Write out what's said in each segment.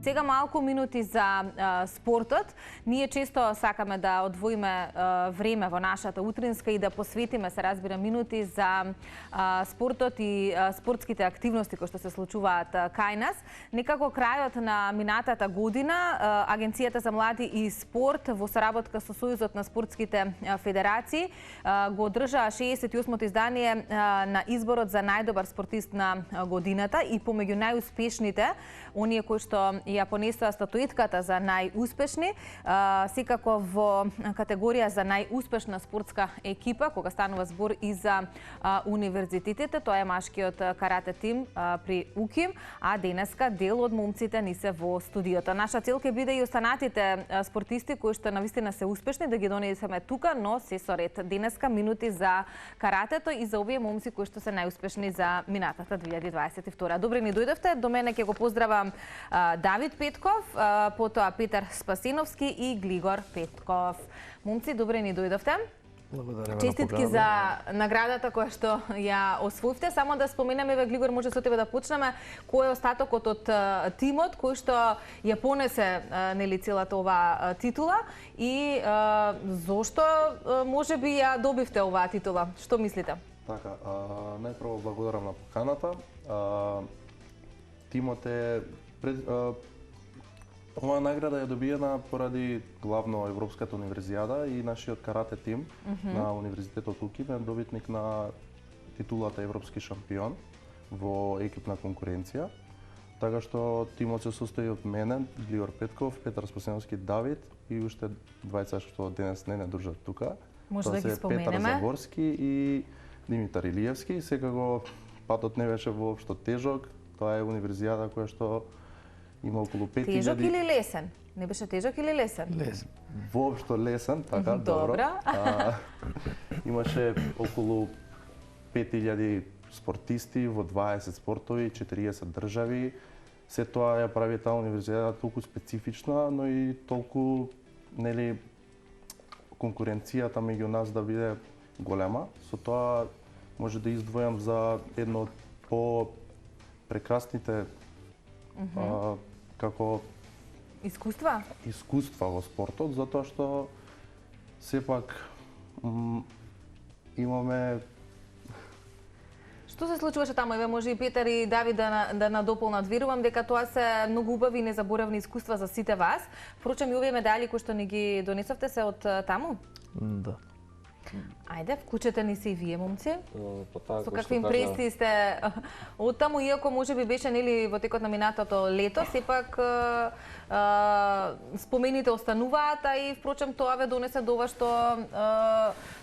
Сега малку минути за спортот. Ние често сакаме да одвоиме време во нашата утринска и да посветиме, се разбира, минути за спортот и спортските активности кои што се случуваат кај нас. Некако крајот на минатата година Агенцијата за млади и спорт во соработка со Сојузот на спортските федерации го одржаа 68-то издание на изборот за најдобар спортист на годината и помеѓу најуспешните, оние кои што ја понесоа статуетката за најуспешни, секако во категорија за најуспешна спортска екипа, кога станува збор и за универзитетите, тоа е машкиот карате тим при УКИМ, а денеска дел од момците ни се во студиото. Наша цел ќе биде и останатите спортисти кои што навистина се успешни да ги донесеме тука, но се со ред. Денеска минути за каратето и за овие момци кои што се најуспешни за минатата 2022. Добре ни дојдовте. До мене ќе го поздравам Давид Петков, потоа Петар Спасиновски и Глигор Петков. Момци, добре ни дојдовте. Благодарам. Честитки за наградата која што ја освоивте. Само да споменеме, Глигор, може со тебе да почнеме, кој е остатокот од тимот кој што ја понесе нели целата оваа титула и зошто можеби ја добивте оваа титула? Што мислите? Така, најпрво благодарам на поканата. Тимот е оваа награда е добиена поради главно Европската универзијада и нашиот карате тим на Универзитетот УКИМ е добитник на титулата Европски шампион во екипна конкуренција. Така што тимот се состои од мене, Глигор Петков, Петар Спасиновски, Давид и уште двајца што денес не дружат тука. Може да ги споменеме. Петар Заборски и Димитар Илиевски. Секако патот не беше воопшто тежок. Тоа е универзијада која што има околу 5000... Тежок или лесен? Не беше тежок или лесен? Лесен. Воопшто лесен, така, добро. Имаше околу 5000 спортисти во 20 спортови, 40 држави. Се тоа ја прави таа универзијада толку специфична, но и толку, нели, конкуренцијата меѓу нас да биде голема. Со тоа може да издвојам за едно од по-прекрасните како искуства во спортот, затоа што сепак имаме... Што се случуваше таму? Еве може и Петар и Давид да надополнат. Верувам дека тоа се многу убави и незаборавни искуства за сите вас. Впрочем, и овие медали кои што ни ги донесовте се од таму? Да. Ајде, вклучете ни се и вие, момци. Со какви импресии сте од таму, иако можеби беше нели во текот на минатото лето, сепак спомените остануваат, а и впрочем тоа ве донесе до ова што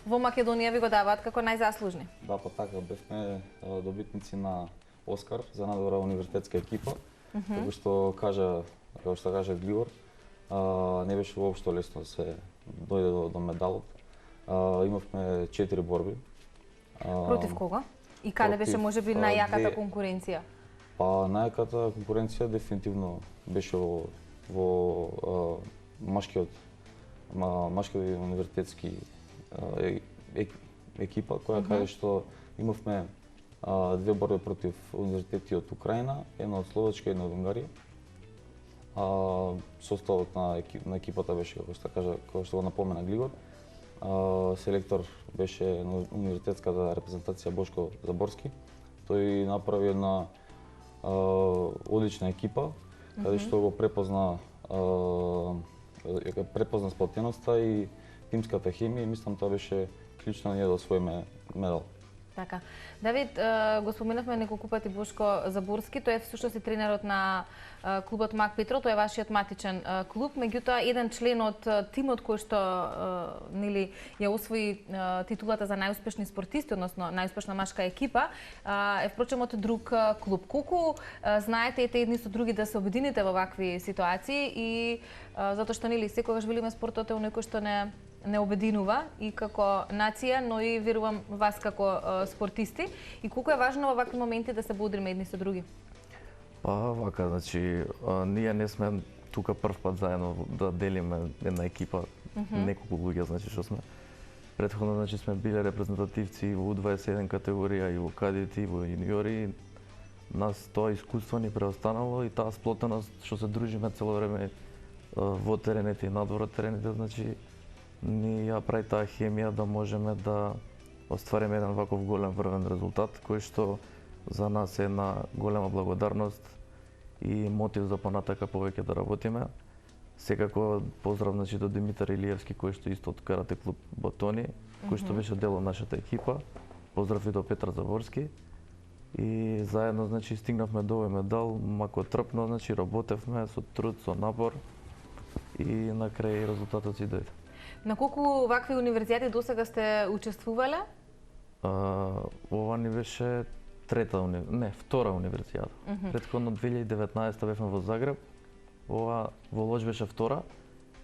во Македонија ви го даваат како најзаслужни. Да, така бевме добитници на Оскар за најдобра универзитетска екипа. Како што каже Глигор, не беше воопшто лесно да се дојде до медалот. Имавме 4 борби. Против кого? И каде беше можеби најјаката конкуренција? Па најјаката конкуренција дефинитивно беше во машкиот универзитетски екипа, која каде што имавме две борби против универзитети од Украина, една од Словачка и една од Унгарија. Составот на екипата беше, како што го напомена Глигор, селектор беше на универзитетската репрезентација Бошко Заборски. Тој направи една одлична екипа, каде што го препозна сплатеноста и тимската хемија и мислам тоа беше клучно ние да освоиме медал. Така. Давид, го споменавме неколку пати Бошко Заборски, тој е всушност и тренерот на клубот Мак Петро, тој е вашиот матичен клуб, меѓутоа еден член од тимот кој што нели ја освои титулата за најуспешни спортисти, односно најуспешна машка екипа, е впрочем од друг клуб. Колку знаете едни со други да се обедините во вакви ситуации и затоа што нели секогаш велиме спортот е оној кој што не обединува и како нација, но и верувам вас како спортисти. И колку е важно во вакви моменти да се бодриме едни со други? Па, вака, значи, ние не сме тука прв пат заедно да делиме една екипа, неколку луѓе, значи, што сме. Претходно, значи, сме биле репрезентативци во U21 категорија и во кадети, и во јуниори. нас тоа искуство ни преостанало и таа сплотеност што се дружиме цело време во терените и надвор од терените, значи ни ја прави таа хемија да можеме да оствариме еден ваков голем врвен резултат, кој што за нас е една голема благодарност и мотив за понатака повеќе да работиме. Секако поздрав значи до Димитар Илиевски кој што исто од карате клуб Ботони, кој што беше дел од нашата екипа. Поздрав и до Петар Заворски. И заедно значи стигнавме до овој медал, мако трпно, значи работевме со труд, со напор и на крај резултатот си дојде. На колку вакви универзитети досега сте учествувале? Ова ни беше втора универзијада. Претходно 2019 бевме во Загреб, ова во Лоч беше втора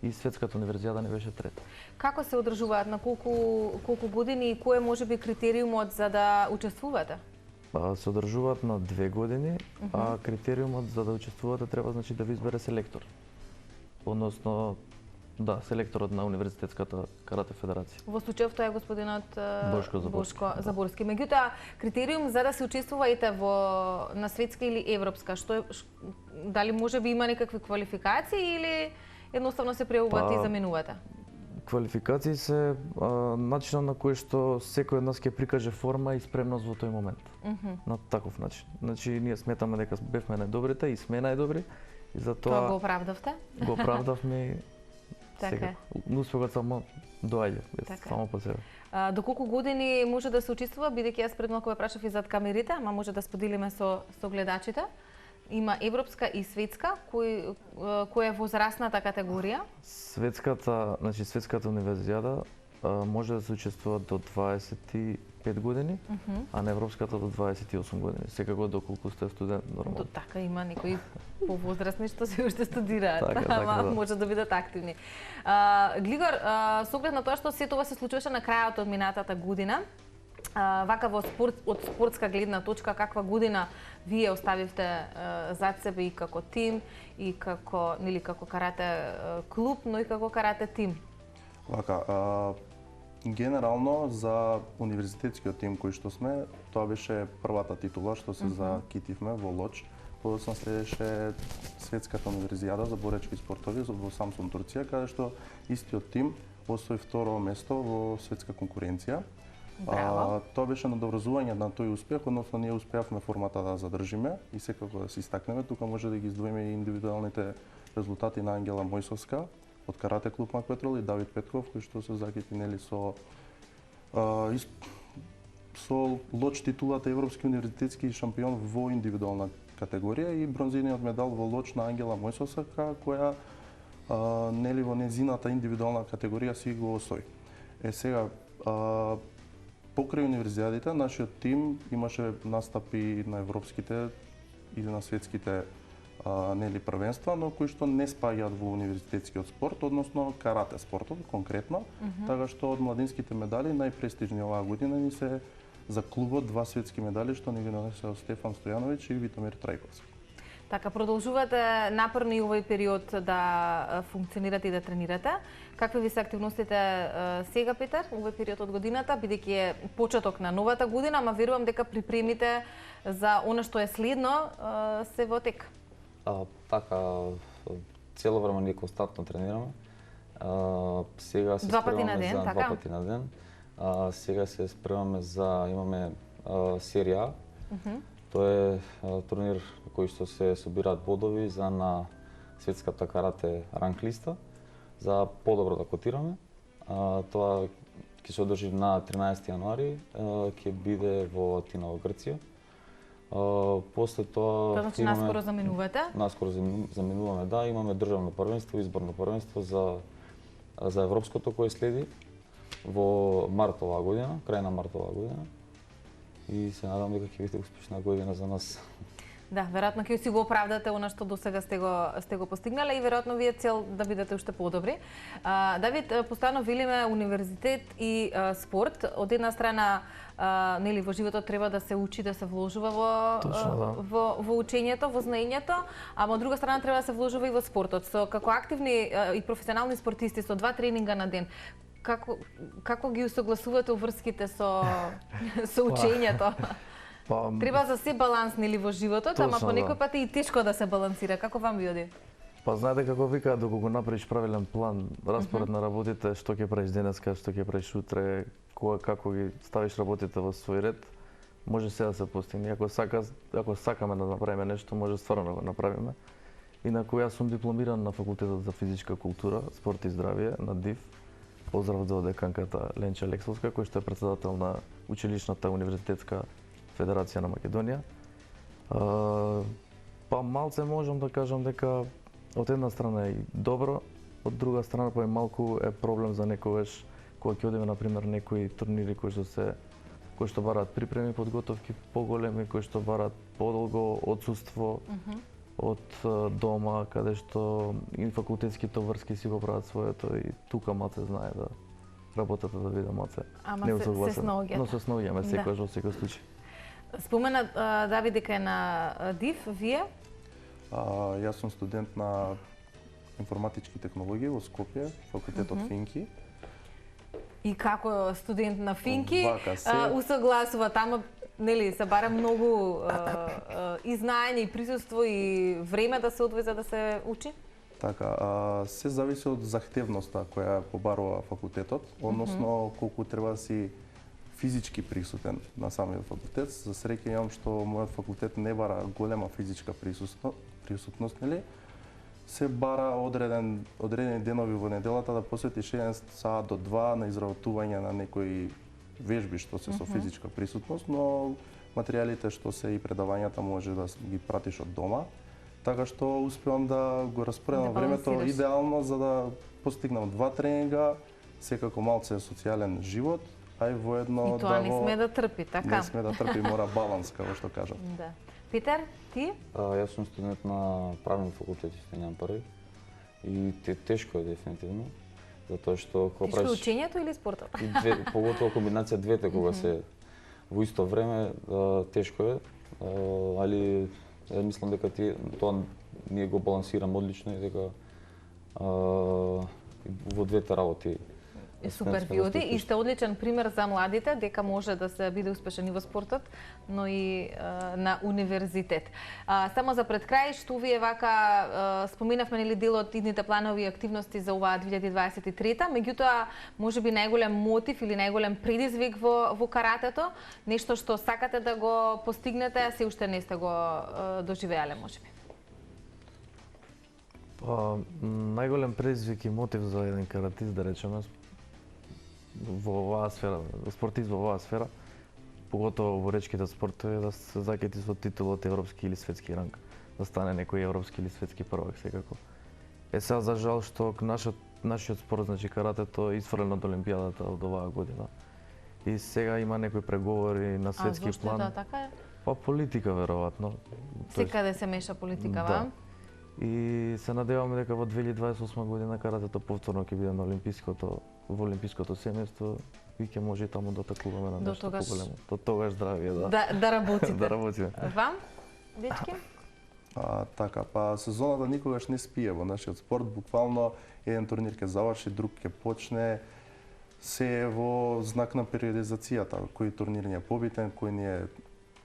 и светската универзијада ни беше трета. Како се одржуваат, на колку години и кој е можеби критериумот за да учествувате? Се одржуваат на 2 години, а критериумот за да учествувате треба значи да ви избере селектор. Односно, да, селекторот на Универзитетската карате федерација. Во случајов тоа е господинот Бошко Заборски. Меѓутоа, критериум за да се учествувате на светска или европска, дали може би има некакви квалификации или едноставно се преувате и заменувате? Квалификации се начинот на кој што секој од нас ќе прикаже форма и спремност во тој момент. На таков начин. Значи, ние сметаме дека бевме најдобрите и сме најдобри и затоа Тоа го оправдавте? Го оправдавме и Така. Успехот само доаѓа, само по себе. До колку години може да се учествува, бидејќи јас пред малку ве прашав и зад камерите, ама може да споделиме со гледачите. Има европска и светска, која е возрастната категорија? Светската универзијада може да се учествува до 25 години, а на европската до 28 години. Секако доколку сте студент, нормално. Така, има некои повозрастни што се уште студираат, ама да. може да бидат активни. Глигор, со оглед на тоа што се тоа се случуваше на крајот од минатата година, вака од спортска гледна точка, каква година вие оставивте зад себе и како тим, и како карате клуб, но и како карате тим? Вака, генерално за универзитетскиот тим кој што сме, тоа беше првата титула што се закитивме во Лоч. Подоцна следеше светската универзијада за боречки спортови во Самсун, Турција, каде што истиот тим освои второ место во светска конкуренција. Тоа беше надоврзување на тој успех, односно ние успеавме формата да задржиме и секако да се истакнеме. Тука може да ги издвоиме и индивидуалните резултати на Ангела Мојсовска од карате клуб Макпетрол и Давид Петков, кои што се закитинели со Лоч титулата европски универзитетски шампион во индивидуална категорија и бронзениот медал во Лоч на Ангела Мојсовска, која во незината индивидуална категорија си го освои. Сега, покрај универзијадите, нашиот тим имаше настапи на европските или на светските првенства, но кои што не спаѓаат во универзитетскиот спорт, односно карате спортот конкретно, така што од младинските медали најпрестижни оваа година ни се за клубот 2 светски медали што ни ги донесе Стефан Стојановиќ и Витомир Трајковски. Така, продолжувате напорно и овој период да функционирате и да тренирате. Какви ви се активностите сега, Петар, овој период од годината, бидејќи е почеток на новата година, ама верувам дека припремите за она што е следно се во тек? Така, цело време ние константно тренираме. Сега се Два пати на спремаме ден, за така? 2 пати на ден. Сега се спремаме за имаме серија. Тоа е турнир кој што се собираат бодови за на светската карате ранг листа за подобро да котираме. Тоа ќе се одржи на 13 јануари, ќе биде во Атина во Грција. После тоа Значи наскоро заменувате? Наскоро заменуваме, да, имаме државно првенство, изборно првенство за европското кое следи во март оваа година, крај на март оваа година. И се надам дека ќе биде успешна година за нас. Да, веројатно ќе си го оправдате она што досега сте го постигнале и веројатно ви е цел да бидете уште подобри. Давид, постојано велиме универзитет и спорт. Од една страна, во животот треба да се учи, да се вложува во учењето, во знаењето, ама од друга страна треба да се вложува и во спортот. Како активни и професионални спортисти со 2 тренинга на ден, како ги усогласувате врските со учењето? Па, Треба за се баланс нели во животот, ама Точно, по некој да. пат е и тешко да се балансира. Како вам ви оди? Па знаете како викаат, доколку го направиш правилен план, распоред на работите, што ќе правиш денеска, што ќе правиш утре, кога како ги ставиш работите во свој ред, може се да се постигне. Ако сакаме да направиме нешто, може стварно да го направиме. Инаку јас сум дипломиран на факултетот за физичка култура, спорт и здравје на ДИФ. Поздрав до деканката Ленча Лексовска, која што е председател на Училишната универзитетска федерација на Македонија. Па малце можам да кажам дека од една страна е и добро, од друга страна па и малку е проблем за некогаш кога ќе одиме на пример некои турнири кои што бараат припреми, подготовки поголеми, кои што бараат подолго отсуство од дома, каде што и факултетските врски си го прават своето и тука малце знае да работата да биде малце Ама неусогласена. се снаоѓате. Но се снаоѓаме Да. секогаш во секој случај. Спомена Давид дека е на ДИФ, вие? Јас сум студент на информатички технологии во Скопје, факултетот Финки. И како студент на Финки, Вака се. усогласува тама, нели, се бара многу и знаење, и присуство, и време да се одвои за да се учи? Така, се зависи од захтевноста која побарува факултетот, односно колку треба да си физички присутен на самиот факултет. За среќа имам што мојот факултет не бара голема физичка присутност, нели? Се бара одредени денови во неделата да посветиш 1 саат до 2 на изработување на некои вежби што се со физичка присутност, но материјалите што се и предавањата може да ги пратиш од дома. Така што успевам да го распоредам Да времето балансираш. идеално за да постигнам 2 тренинга, секако малце социјален живот, а и воедно И тоа да не го... сме да трпи, така? Не сме да трпи, мора баланс, како што кажам. Да. Питер, ти? Јас сум студент на правен факултет и Стењан Први и тешко е дефинитивно, затоа што кога Тешко е правиш учењето или спортот? и поготово комбинација двете кога се во исто време, тешко е, али ја мислам дека тоа ние го балансираме одлично и дека во двете работи Супер ви оди и сте одличен пример за младите дека може да се биде успешен и во спортот, но и на универзитет. Само за пред крај, што вие вака споменавме нели дел од идните планови и активности за оваа 2023-та, меѓутоа можеби најголем мотив или најголем предизвик во каратето, нешто што сакате да го постигнете, а се уште не сте го доживеале можеби. Па, најголем предизвик и мотив за еден каратист, да речеме, во оваа сфера, спортист во оваа сфера, поготово во речките спортови, да се закети со титул од европски или светски ранг, да стане некој европски или светски првак секако. Сега за жал што нашиот спорт, значи каратето, е исфрлен од олимпијадата од оваа година. И сега има некои преговори на светски зошто план. да така е? Па политика веројатно. Секаде се меша политика, ва? Да. И се надеваме дека во 2028 година каратето повторно ќе биде на во олимпиското семејство и ќе може и таму да атакуваме на До нешто тогаш- поголемо. До тогаш здравје, да. Да работите. Да работиме. Вам, дечки? Така, па сезоната никогаш не спие во нашиот спорт, буквално еден турнир ќе заврши, друг ќе почне. Се е во знак на периодизацијата, кој турнир ни е побитен, кој ни е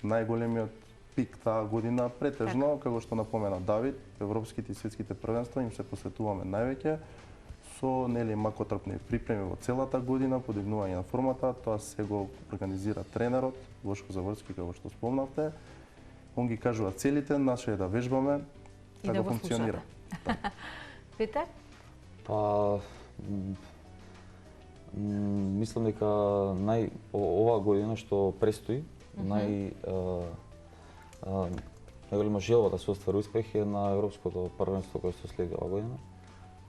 најголемиот пик таа година, претежно, како што напомена Давид, европските и светските првенства им се посветуваме највеќе со нели макотрпни припреми во целата година, подигнување на формата, тоа се го организира тренерот Вошко Заворски, како што спомнавте. Он ги кажува целите, наше е да вежбаме, И така да го функционира. Питер? Па мислам дека оваа година што престои, најголема желба да се оствари успех е на европското првенство кое што следи оваа година.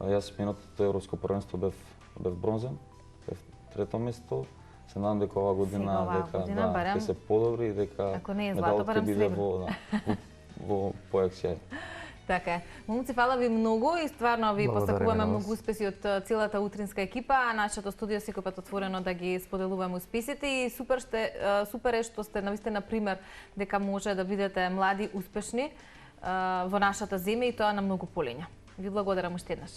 Јас минатото европско првенство бев бронзен, бев трето место. Се надам дека оваа година Сега оваа година барем, ќе се подобри и дека ако не е злато, медалот ќе барем биде сребро. во појак сјај. Така е. Момци, фала ви многу и стварно ви Благодариме посакуваме на вас. многу успеси од целата утринска екипа, а нашето студио секој пат отворено да ги споделуваме успесите и супер е што сте навистина пример дека може да бидете млади успешни во нашата земја и тоа на многу полиња. Ви благодарам уште еднаш.